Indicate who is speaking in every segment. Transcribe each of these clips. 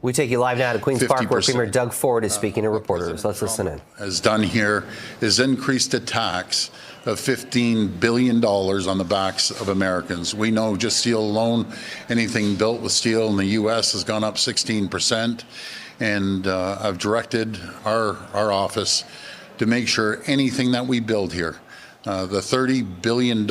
Speaker 1: We take you live now to Queen's Park, where
Speaker 2: 50%.
Speaker 1: Premier Doug Ford is speaking to reporters. Let's listen in.
Speaker 2: Has done here is increased a tax of $15 billion on the backs of Americans. We know just steel alone, anything built with steel in the U.S. has gone up 16%. And I've directed our office to make sure anything that we build here, the $30 billion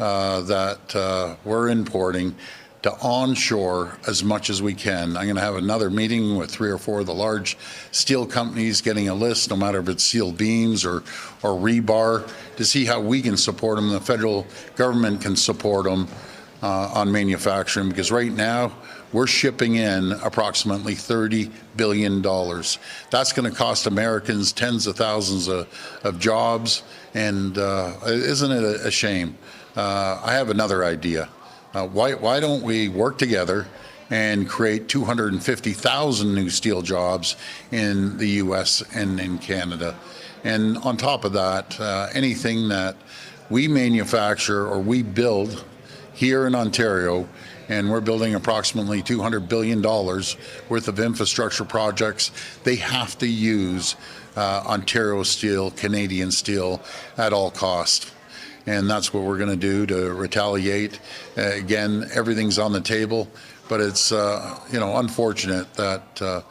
Speaker 2: that we're importing, to onshore as much as we can. I'm going to have another meeting with 3 or 4 of the large steel companies, getting a list, no matter if it's steel beams or rebar, to see how we can support them. The federal government can support them on manufacturing, because right now we're shipping in approximately $30 billion. That's going to cost Americans tens of thousands of jobs, and isn't it a shame? I have another idea. Why don't we work together and create 250,000 new steel jobs in the U.S. and in Canada? And on top of that, anything that we manufacture or we build here in Ontario, and we're building approximately $200 billion worth of infrastructure projects, they have to use Ontario steel, Canadian steel at all costs. And that's what we're going to do to retaliate. Again, everything's on the table, but it's unfortunate that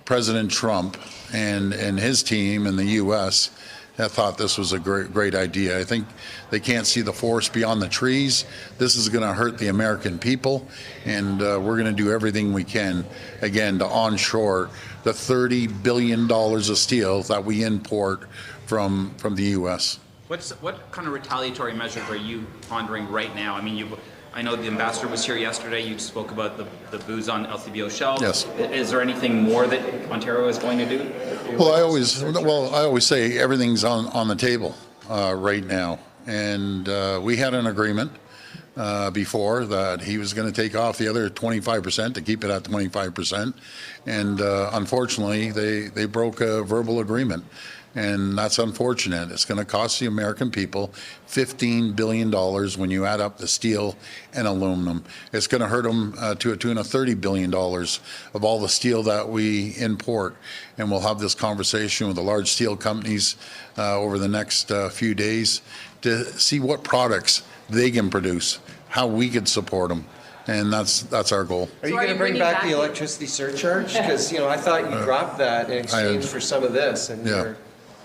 Speaker 2: President Trump and his team in the U.S. have thought this was a great idea. I think they can't see the forest beyond the trees. This is going to hurt the American people, and we're going to do everything we can, again, to onshore the $30 billion of steel that we import from the U.S.
Speaker 3: What kind of retaliatory measures are you pondering right now? I mean, I know the ambassador was here yesterday. You spoke about the booze on LCBO shelves.
Speaker 2: Yes.
Speaker 3: Is there anything more that Ontario is going to do?
Speaker 2: Well, I always say everything's on the table right now, and we had an agreement before that he was going to take off the other 25% to keep it at 25%, and unfortunately they broke a verbal agreement. And that's unfortunate. It's going to cost the American people $15 billion when you add up the steel and aluminum. It's going to hurt them to a tune of $30 billion of all the steel that we import. And we'll have this conversation with the large steel companies over the next few days to see what products they can produce, how we could support them. And that's our goal.
Speaker 4: Are you going to bring back the electricity surcharge? Because I thought you dropped that in exchange for some of this. And
Speaker 2: yeah.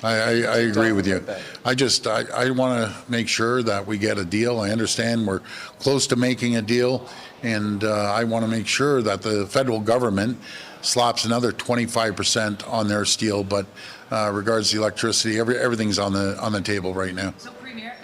Speaker 2: I agree with you. I want to make sure that we get a deal. I understand we're close to making a deal, and I want to make sure that the federal government slaps another 25% on their steel. But regards to electricity, everything's on the table right now.
Speaker 5: So, Premier,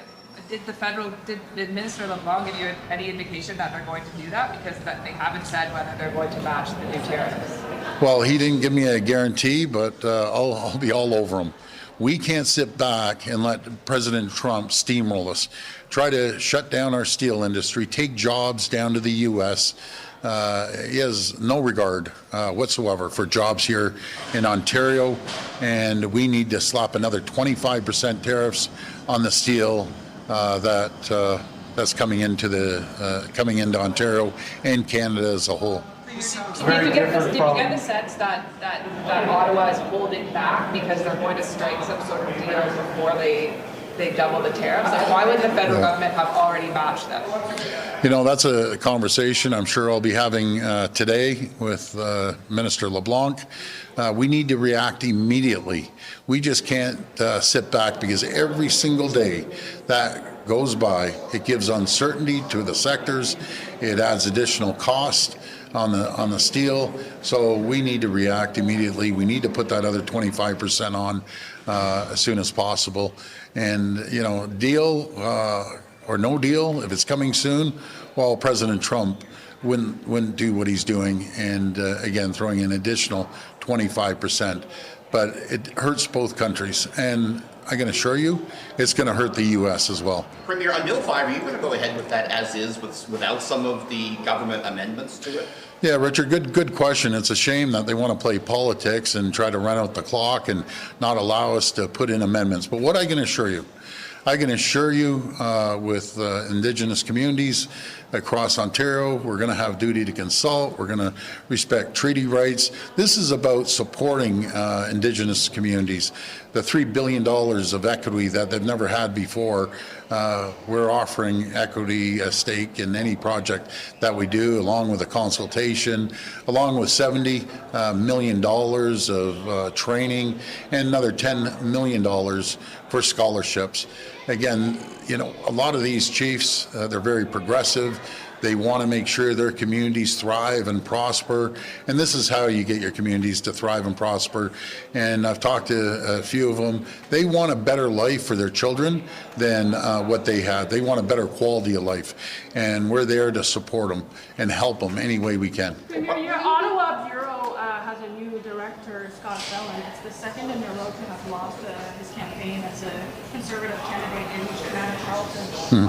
Speaker 5: did Minister LeBlanc give you any indication that they're going to do that? Because they haven't said whether they're going to match the new tariffs.
Speaker 2: Well, he didn't give me a guarantee, but I'll be all over him. We can't sit back and let President Trump steamroll us, try to shut down our steel industry, take jobs down to the U.S. He has no regard whatsoever for jobs here in Ontario, and we need to slap another 25% tariffs on the steel that's coming into Ontario and Canada as a whole.
Speaker 5: Did you get the sense that Ottawa is holding back because they're going to strike some sort of deal before they double the tariffs? Like, why would the federal government have already matched them?
Speaker 2: That's a conversation I'm sure I'll be having today with Minister LeBlanc. We need to react immediately. We just can't sit back, because every single day that goes by, it gives uncertainty to the sectors. It adds additional cost on the steel, so we need to react immediately. We need to put that other 25% on as soon as possible. And deal or no deal, if it's coming soon, well, President Trump wouldn't do what he's doing, and again throwing an additional 25%. But it hurts both countries, and I can assure you, it's going to hurt the U.S. as well.
Speaker 6: Premier, on Bill 5, are you going to go ahead with that as is, without some of the government amendments to it?
Speaker 2: Yeah, Richard, good question. It's a shame that they want to play politics and try to run out the clock and not allow us to put in amendments. But what I can assure you with Indigenous communities, across Ontario. We're going to have duty to consult. We're going to respect treaty rights. This is about supporting Indigenous communities. The $3 billion of equity that they've never had before, we're offering equity stake in any project that we do, along with a consultation, along with $70 million of training, and another $10 million for scholarships. Again, you know, a lot of these chiefs, they're very progressive. They want to make sure their communities thrive and prosper, and this is how you get your communities to thrive and prosper. And I've talked to a few of them. They want a better life for their children than what they had. They want a better quality of life, and we're there to support them and help them any way we can.
Speaker 7: Your Ottawa Bureau has a new director, Scott Bellin. It's the second in a row to have lost his campaign as a Conservative candidate in Commander Carleton.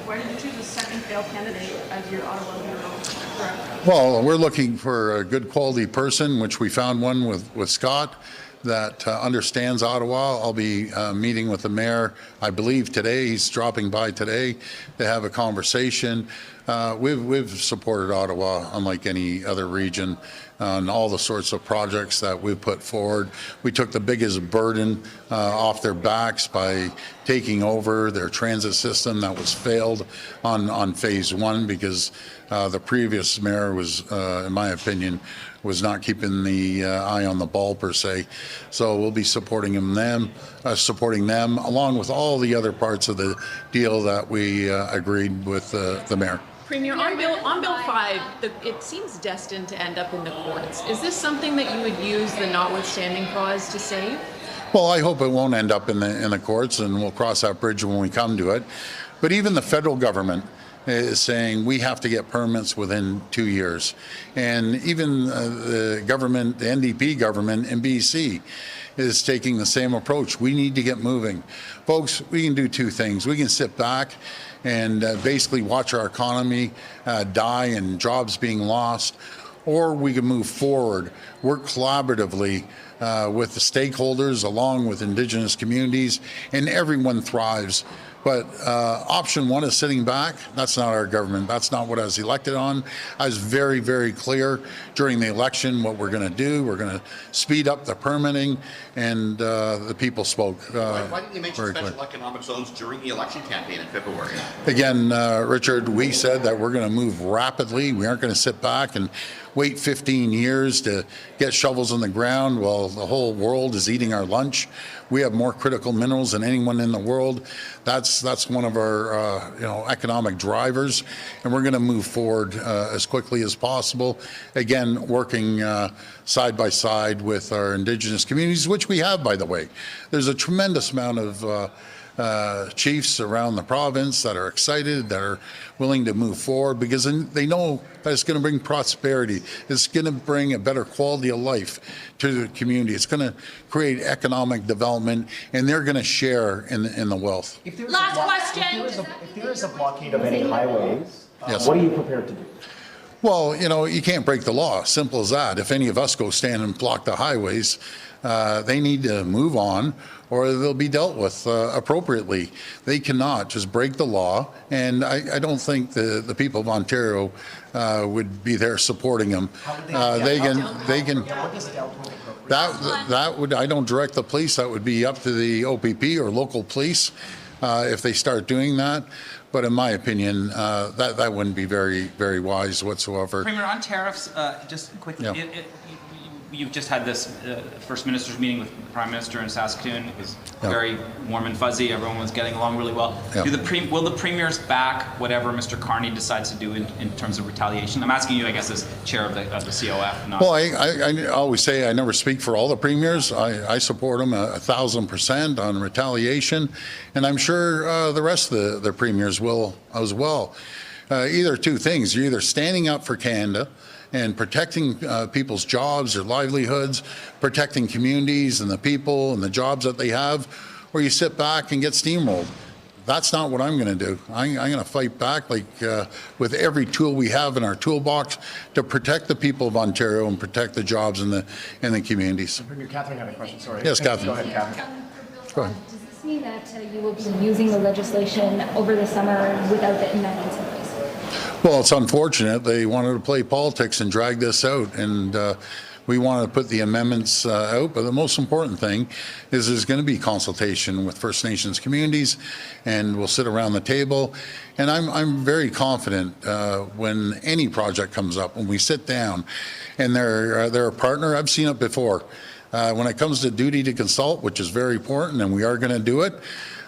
Speaker 7: Why did you choose a second failed candidate as your Ottawa Bureau director?
Speaker 2: Well, we're looking for a good quality person, which we found one with Scott that understands Ottawa. I'll be meeting with the mayor, I believe today. He's dropping by today to have a conversation. We've supported Ottawa unlike any other region on all the sorts of projects that we've put forward. We took the biggest burden off their backs by taking over their transit system that was failed on phase one, because the previous mayor was, in my opinion, was not keeping the eye on the ball per se. So we'll be supporting them along with all the other parts of the deal that we agreed with the mayor.
Speaker 8: Premier, on Bill 5, it seems destined to end up in the courts. Is this something that you would use the notwithstanding clause to save?
Speaker 2: Well, I hope it won't end up in the courts, and we'll cross that bridge when we come to it. But even the federal government is saying we have to get permits within 2 years. And even the government, the NDP government in BC, is taking the same approach. We need to get moving. Folks, we can do two things. We can sit back and basically watch our economy die and jobs being lost, or we can move forward, work collaboratively with the stakeholders along with Indigenous communities, and everyone thrives. But option one is sitting back. That's not our government. That's not what I was elected on. I was very, very clear during the election what we're going to do. We're going to speed up the permitting, and the people spoke.
Speaker 6: Why didn't you mention special economic zones during the election campaign in February?
Speaker 2: Again, Richard, we said that we're going to move rapidly. We aren't going to sit back and wait 15 years to get shovels in the ground while the whole world is eating our lunch. We have more critical minerals than anyone in the world. That's one of our economic drivers, and we're going to move forward as quickly as possible. Again, working side by side with our Indigenous communities, which we have, by the way. There's a tremendous amount of chiefs around the province that are excited, that are willing to move forward, because they know that it's going to bring prosperity. It's going to bring a better quality of life to the community. It's going to create economic development, and they're going to share in the wealth.
Speaker 9: Last question. If there is a blockade of any highways,
Speaker 2: Yes.
Speaker 9: what are you prepared to do?
Speaker 2: Well, you can't break the law. Simple as that. If any of us go stand and block the highways, they need to move on, or they'll be dealt with appropriately. They cannot just break the law, and I don't think the people of Ontario would be there supporting them. They can.
Speaker 9: What is dealt with appropriately?
Speaker 2: That would. I don't direct the police. That would be up to the OPP or local police if they start doing that. But in my opinion, that wouldn't be very, very wise whatsoever.
Speaker 3: Premier, on tariffs, just quickly,
Speaker 2: Yeah.
Speaker 3: you've just had this First Minister's meeting with the Prime Minister in Saskatoon. It was
Speaker 2: Yeah.
Speaker 3: very warm and fuzzy. Everyone was getting along really well.
Speaker 2: Yeah.
Speaker 3: Will the Premiers back whatever Mr. Carney decides to do in terms of retaliation? I'm asking you, I guess, as chair of the COF. Not
Speaker 2: Well, I always say I never speak for all the premiers. I support them 1,000% on retaliation, and I'm sure the rest of the premiers will as well. Either two things. You're either standing up for Canada and protecting people's jobs, their livelihoods, protecting communities and the people and the jobs that they have, or you sit back and get steamrolled. That's not what I'm going to do. I'm going to fight back with every tool we have in our toolbox to protect the people of Ontario and protect the jobs in the communities.
Speaker 9: Premier Catherine had a question. Sorry.
Speaker 2: Yes, Catherine.
Speaker 9: Go ahead, Catherine.
Speaker 2: Go ahead.
Speaker 10: Does this mean that you will be using the legislation over the summer without the amendments in place?
Speaker 2: Well, it's unfortunate. They wanted to play politics and drag this out, and we wanted to put the amendments out. But the most important thing is there's going to be consultation with First Nations communities, and we'll sit around the table. And I'm very confident when any project comes up, when we sit down, and they're a partner. I've seen it before. When it comes to duty to consult, which is very important, and we are going to do it,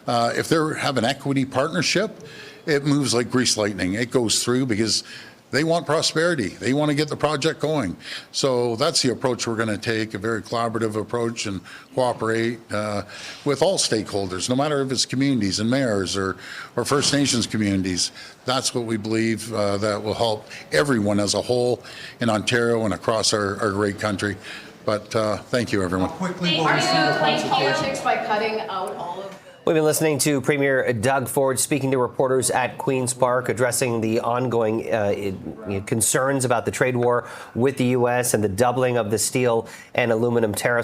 Speaker 2: if they have an equity partnership, it moves like grease lightning. It goes through because they want prosperity. They want to get the project going. So that's the approach we're going to take, a very collaborative approach, and cooperate with all stakeholders, no matter if it's communities and mayors or First Nations communities. That's what we believe that will help everyone as a whole in Ontario and across our great country. But thank you, everyone.
Speaker 9: Quickly, will
Speaker 10: Are
Speaker 9: we
Speaker 10: you
Speaker 9: see the
Speaker 10: playing
Speaker 9: consultation?
Speaker 10: politics by cutting out all of
Speaker 1: We've been listening to Premier Doug Ford speaking to reporters at Queen's Park, addressing the ongoing concerns about the trade war with the U.S. and the doubling of the steel and aluminum tariffs.